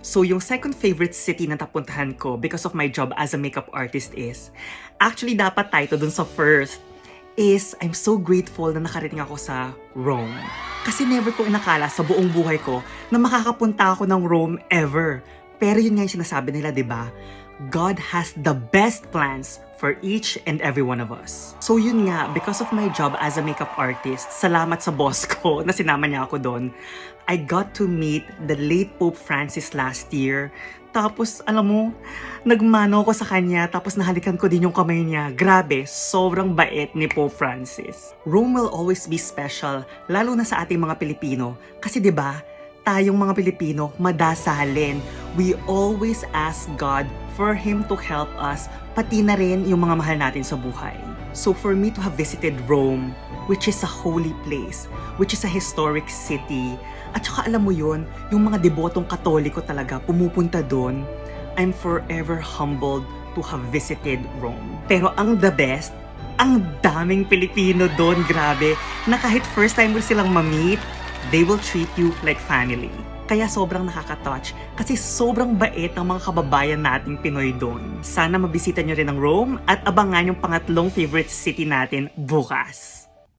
So yung second favorite city na napuntahan ko because of my job as a makeup artist is, actually dapat tayo dun sa first, is I'm so grateful na nakarating ako sa Rome. Kasi never ko inakala sa buong buhay ko na makakapunta ako ng Rome ever. Pero yun nga yung sinasabi nila, di ba? God has the best plans for each and every one of us. So yun nga, because of my job as a makeup artist, salamat sa boss ko na sinama niya ako doon, I got to meet the late Pope Francis last year. Tapos, alam mo, nagmano ko sa kanya, tapos nahalikan ko din yung kamay niya. Grabe, sobrang bait ni Pope Francis. Rome will always be special, lalo na sa ating mga Pilipino. Kasi 'di ba, tayong mga Pilipino, madasalin. We always ask God for Him to help us, pati na rin yung mga mahal natin sa buhay. So for me to have visited Rome, which is a holy place, which is a historic city, at saka alam mo yun, yung mga debotong Katoliko talaga pumupunta doon, I'm forever humbled to have visited Rome. Pero ang the best, ang daming Pilipino doon, grabe, na kahit first time mo silang ma-meet, they will treat you like family. Kaya sobrang nakaka-touch kasi sobrang bait ng mga kababayan nating Pinoy doon. Sana mabisita nyo rin ang Rome at abangan yung pangatlong favorite city natin bukas.